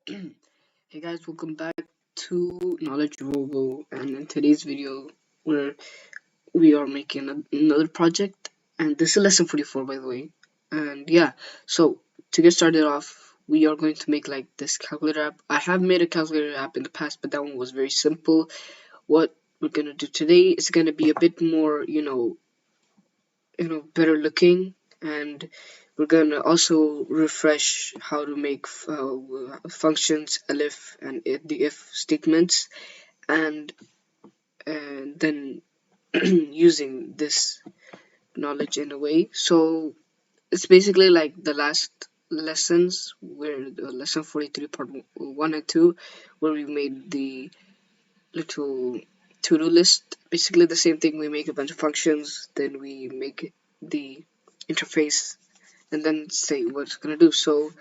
Hey guys, welcome back to Knowledge Robo, and in today's video, where we are making another project, and this is lesson 44, by the way. And yeah, so to get started off, we are going to make like this calculator app. I have made a calculator app in the past, but that one was very simple. What we're gonna do today is gonna be a bit more, better looking, and we're gonna also refresh how to make functions, elif and the if statements, and then using this knowledge in a way. So it's basically like the last lessons, where the lesson 43 part 1 and 2, where we made the little to-do list. Basically the same thing. We make a bunch of functions, then we make the interface, and then say what it's gonna do. So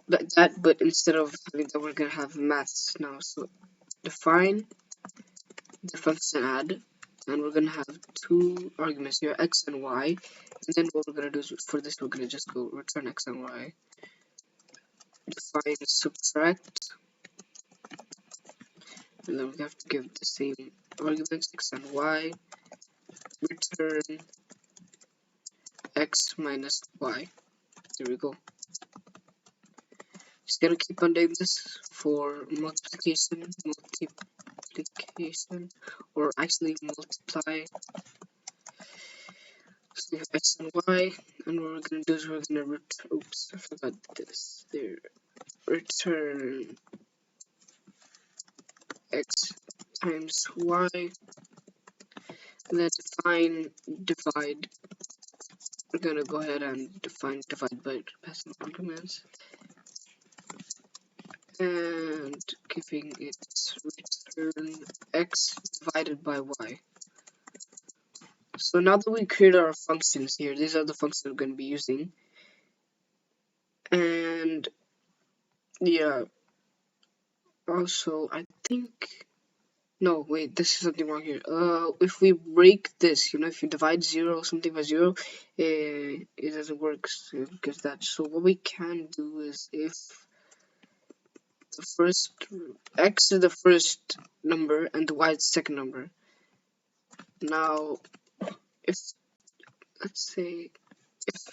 like that, but instead of having that, we're gonna have maths now. So define the function add, and we're gonna have two arguments here, x and y. And then what we're gonna do is, for this, we're gonna just go return x and y. Define subtract, and then we have to give the same arguments, x and y. Return x minus y. There we go. Just gonna keep on doing this for multiplication, or actually multiply. So we have x and y, and what we're gonna do is we're gonna oops, I forgot this. There, return x times y, and then define divide. We're gonna go ahead and define divide by passing arguments, and giving it return x divided by y. So now that we created our functions here, these are the functions we're going to be using. And yeah, also I think, no wait, this is something wrong here. If we break this, if you divide something by 0, it doesn't work, because that. So what we can do is, if the first x is the first number and the y is the second number. Now if, let's say, if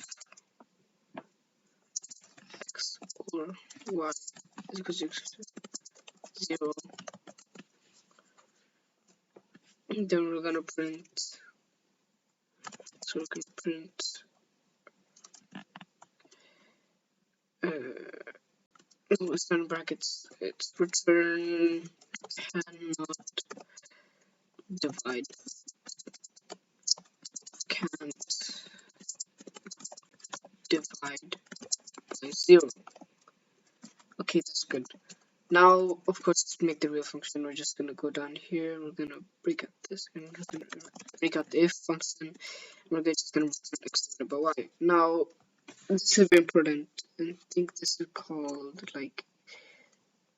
x or y is equal to 0, then we're gonna print, so we're gonna print no, it's not in brackets, it's return cannot divide, can't divide by 0. Okay, that's good. Now, of course, to make the real function, we're just gonna go down here, we're gonna break out this, and we're gonna break out the if function, we're just gonna return x divided by y. Now, this is very important, and I think this is called, like,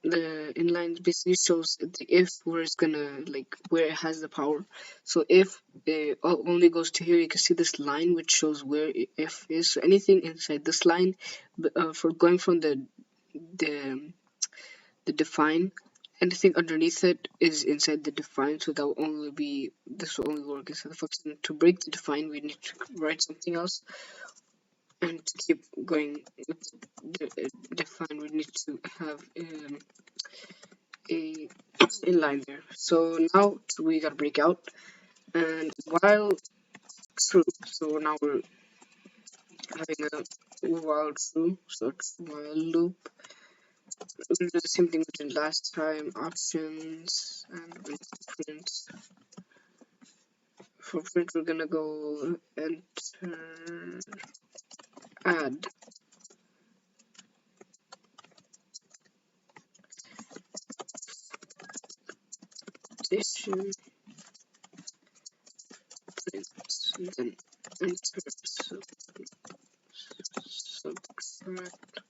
the inline basically shows the if, where it's gonna, like, where it has the power. So if it only goes to here, you can see this line which shows where if is. So anything inside this line, for going from the define, anything underneath it is inside the define. So that will only be, this will only work inside the function. To break the define, we need to write something else. And to keep going with the define, we need to have a inline there. So now we gotta break out, and while true, so now we're having a while true, so it's while loop. We're gonna do the same thing we did last time, options, and we're gonna print. For print, we're gonna go enter add. Addition, print, and then enter subtract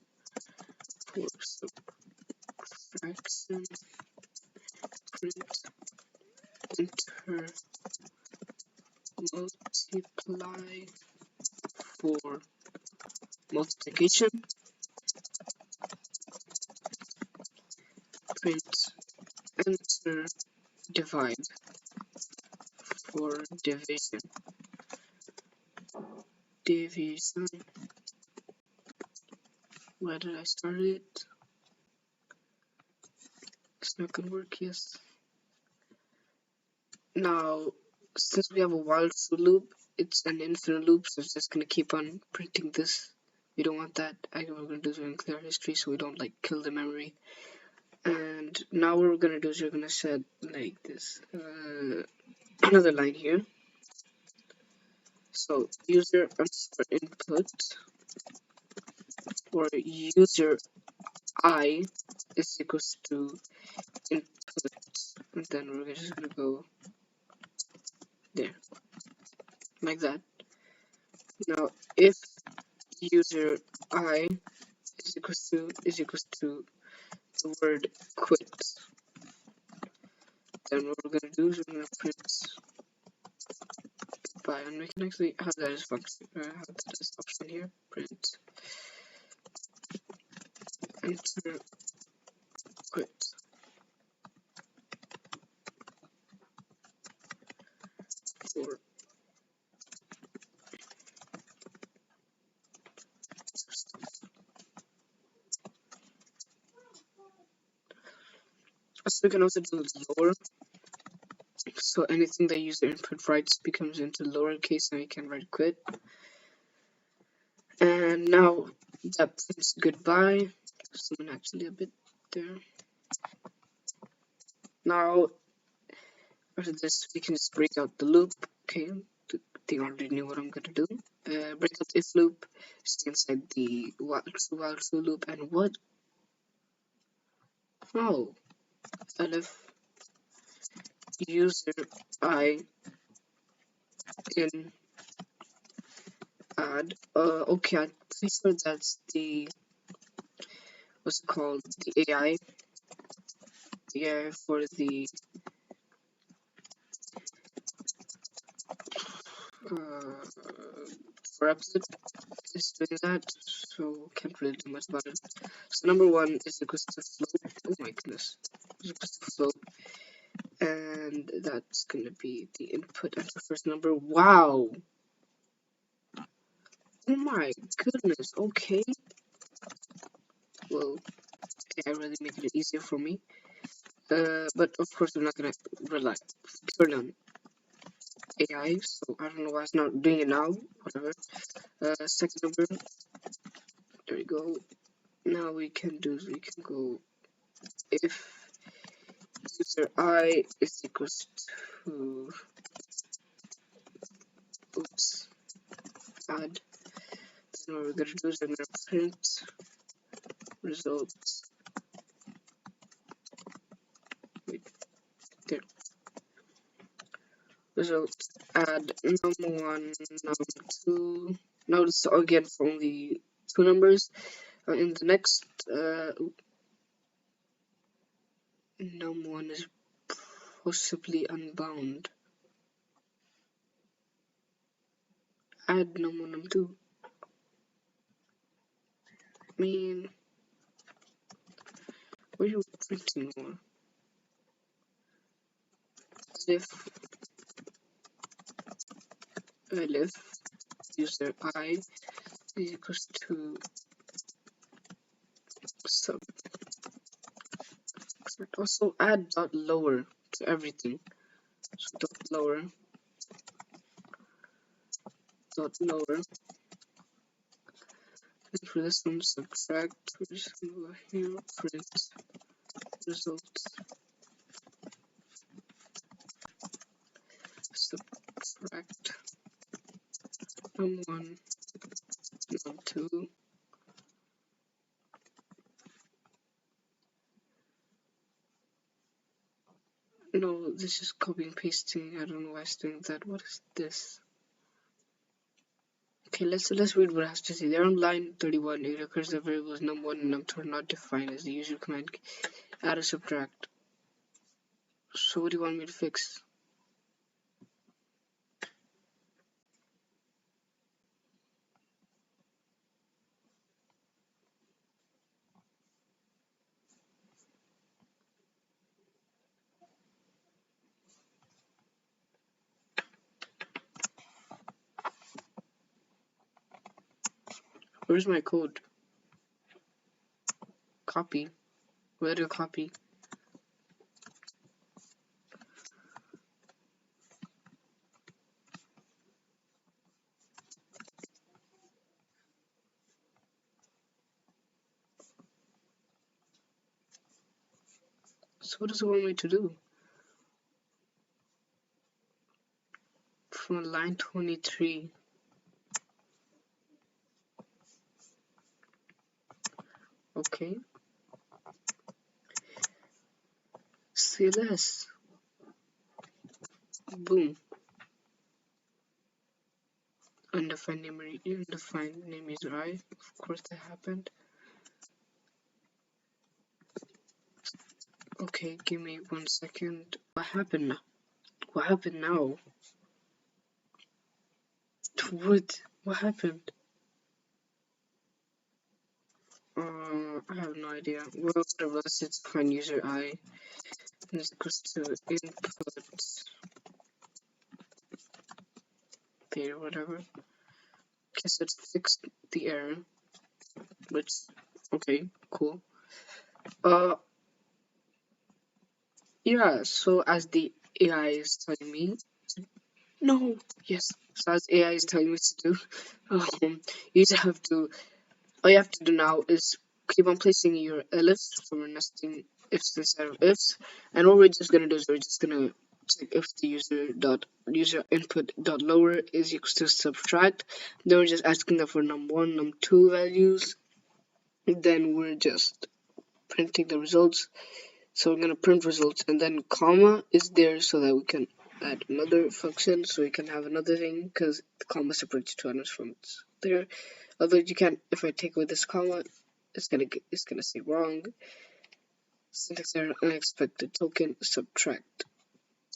for subtraction, print, enter multiply for multiplication. enter divide for division. Division. Why did I start it? It's not gonna work, yes. Now, since we have a while loop, it's an infinite loop, so it's just gonna keep on printing this. We don't want that. We're gonna do is in clear history so we don't like kill the memory. And now what we're gonna do is we're gonna set like this another line here. So user underscore input or user I is equals to input, and then we're just gonna go there like that. Now if user I is equals to the word quit, then what we're gonna do is we're gonna print goodbye, and we can actually have that as function, have that as option here. Print enter quit. Or so we can also do lower. So anything that user input writes becomes into lowercase, and we can write quit. And now that prints goodbye. Zoom in actually a bit there. Now after this, we can just break out the loop. Okay, they already knew what I'm gonna do. Break out if loop, stay inside the while true loop, and what? Oh, elif user I in add. Okay, I'm pretty sure that's the what's it called? The AI. The AI for the for Replit is doing that, so can't really do much about it. So number one is equals to float. Oh my goodness, is equals to float, and that's gonna be the input enter first number. Wow. Oh my goodness. Okay. Well, I really making it easier for me. But of course we're not gonna rely purely on AI, so I don't know why it's not doing it now. Whatever. Second number. There we go. Now we can go if user I is equals to oops add. Then what we're gonna do is I'm gonna print results. Wait, there. Results add num1, num2. Now this is again for only two numbers. In the next num1 is possibly unbound. Add num1, num2. I mean, what are you printing more? If user I is equals to sub. Also add dot lower to everything. So dot lower. And for this one, subtract. We're just gonna go here, print results. Subtract num1, num2. No, this is copy and pasting. I don't know why it's doing that. What is this? Okay, let's read what it has to say. There on line 31, it occurs that variables num1 and num2 are not defined as the user command add or subtract. So what do you want me to fix? Where's my code? Copy. Where do you copy? So what does it want me to do? From line 23. Okay. CLS. Boom. Undefined name user I. Of course that happened. Okay, give me 1 second. What happened now? What happened now? What happened? I have no idea. Well, whatever, let's just define user I is equals to input there, whatever. Okay, so it's fixed the error, which, okay, cool. Yeah, so as the AI is telling me to, no, yes, so as AI is telling me to do, you just have to, all you have to do now is keep on placing your elifs, so we're nesting ifs inside of ifs, and what we're just gonna do is we're just gonna check if the user input dot lower is equals to subtract. Then we're just asking them for num1, num2 values. Then we're just printing the results. So we're gonna print results, and then comma is there so that we can add another function, so we can have another thing, because the comma separates two items from there. Although you can't, if I take away this comma, it's gonna say wrong. Syntax error, unexpected token, subtract.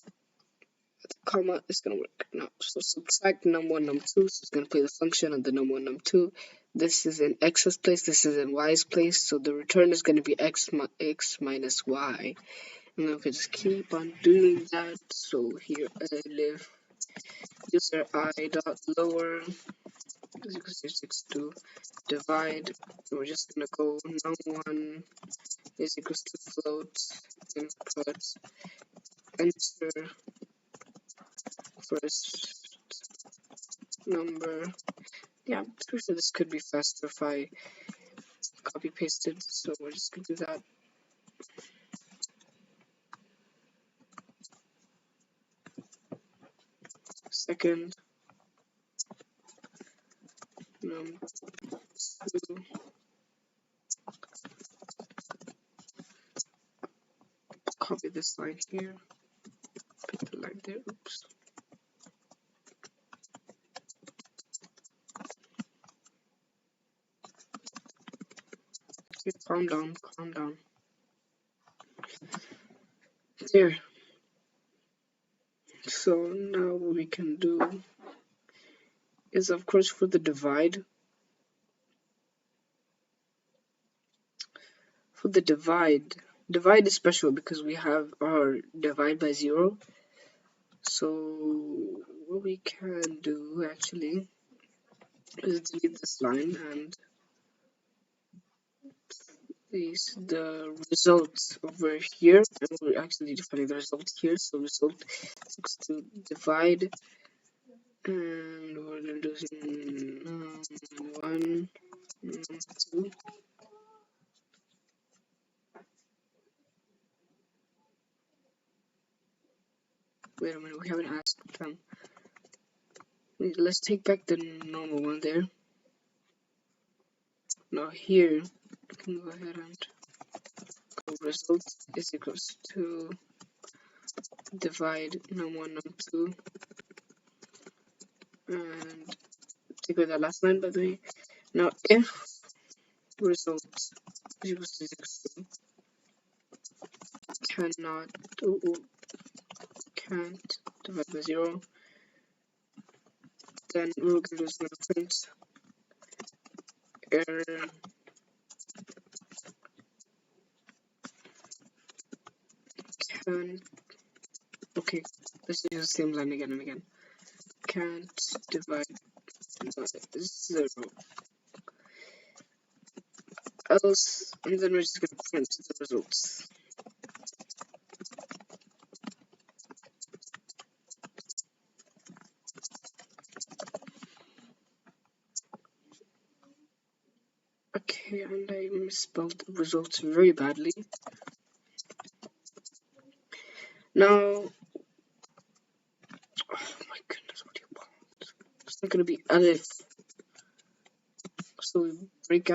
The comma is gonna work now. So subtract num1, num2, so it's gonna play the function of the num1, num2. This is in x's place, this is in y's place, so the return is gonna be x minus y. And then we can just keep on doing that. So here I live user I dot lower is equals to 6 to divide. And we're just gonna go num1 is equals to float input enter first number. Yeah, I'm pretty sure this could be faster if I copy pasted, so we're just gonna do that. Second num2 copy this line here, put the line there, oops. Okay, calm down. There. So now what we can do is, of course, for the divide. For the divide is special because we have our divide by 0. So what we can do actually is delete this line and place the result over here, and we're actually defining the result here. So result is equals to divide, and we're gonna do 1, 2. Wait a minute, we haven't asked them. Let's take back the normal one there. Now here, we can go ahead and go result is equals to divide num1, num2, and take away that last line, by the way. Now if result is equals to 0, can't divide by 0, then what we're gonna do is gonna print error can, okay, let's use the same line again and again. Can't divide by 0. else, and then we're just gonna print the results. Okay, and I misspelled the results very badly. Now, oh my goodness, what do you want? It's not gonna be alif. So we break out